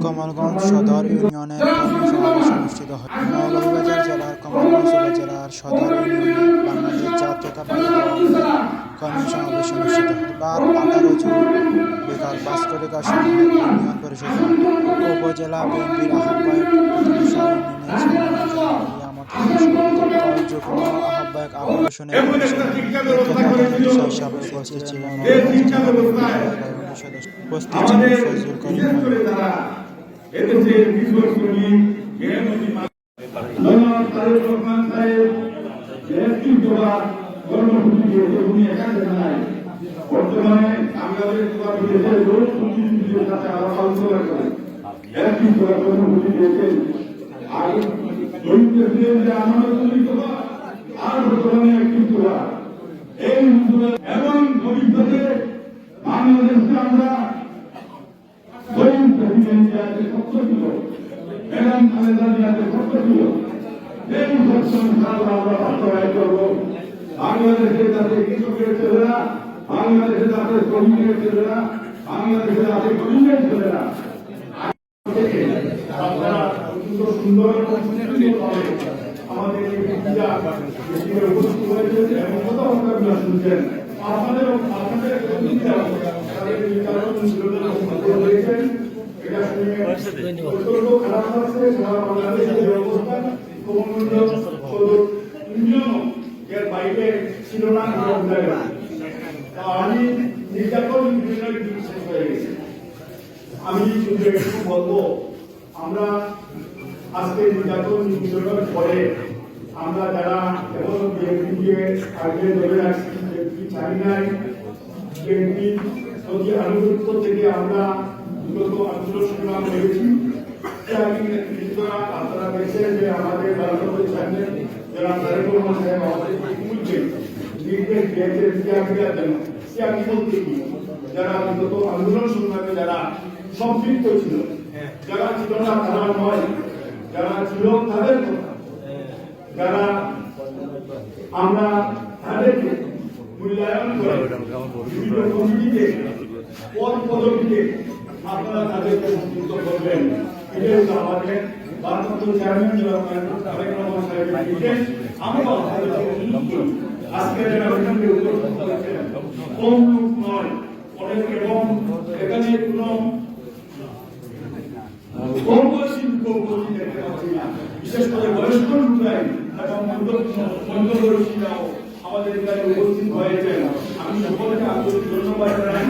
কমলগঞ্জ সদর ইউনিয়নের কর্মী সমাবেশ অনুষ্ঠিত হয়। মৌলভীবাজার জেলার কমলগঞ্জ উপজেলার সদর ইউনিয়নে বাংলাদেশ জাতীয়তাবাদী দল কর্মী সমাবেশ অনুষ্ঠিত হয়। বার 18 জুন বিকাল 5টার সময় ইউনিয়ন পরিষদ উপজেলা বিএনপির আহ্বায়ক যুগ্ম আহ্বায়ক আবুল হোসেনের উপস্থিত ছিলেন ফজলুল করিম। বর্তমানে বাংলাদেশ কর্মসূচি দিয়েছেন আর বর্তমানে এই এবং ভবিষ্যতে বাংলাদেশকে আমরা প্রেসিডেন্ট শক্ত ছিল ম্যাডাম খালেদা জিয়াতে শক্ত ছিল এই আমরা বাস্তবায়ন করবো। বাংলাদেশের যাতে কৃষকের ছেলেরা, বাংলাদেশের যাতে শ্রমিকের ছেলেরা, বাংলাদেশের যাতে গরিবের ছেলেরা সুন্দর আমাদের উপস্থিত হয়েছে এবং কথাবার্তা শুনছেন। আপনাদের খারাপ লাগছে সারা বাংলাদেশের অবস্থা এর বাইরে ছিল না। আমি নির্যাতন শেষ হয়ে গেছি। আমি শুধু একটু বলবো, আমরা আজকে নির্যাতন বিষয়টার পরে আমরা যারা এবং বিএনপিকে আগে ধরে রাখছি, বিএনপি চাই নাই, বিএনপি প্রতি আনুগত্য থেকে আমরা বিগত আন্দোলন সংগ্রাম করেছি। আপনারা দেখছেন যে আমাদের রাষ্ট্রপতি সাহেব যারা তারেক রহমান সাহেব আমাদের ইতিমধ্যে নির্দেশ দিয়েছেন সিআরপির জন্য। সিআরপি বলতে কি? যারা বিগত আন্দোলন সংগ্রামে যারা সম্পৃক্ত ছিল, যারা ছিল না তারা নয়, যারা ছিল তাদের কথা, যারা আমরা তাদেরকে মূল্যায়ন করে বিভিন্ন কমিটিতে পদ পদবিতে আপনারা তাদেরকে সম্পৃক্ত করবেন। এটাই হচ্ছে আমাদের ভারপ্রাপ্ত চেয়ারম্যান তারেক রহমান সাহেবের নির্দেশ। আমরা আজকের কম লোক নয়, অনেক এবং এখানে কোনো বিশেষ করে বয়স্ক লোকরাই এবং মধ্যবয়সীরাও আমাদের এখানে উপস্থিত হয়েছেন। আমি সকলকে আন্তরিক ধন্যবাদ জানাই।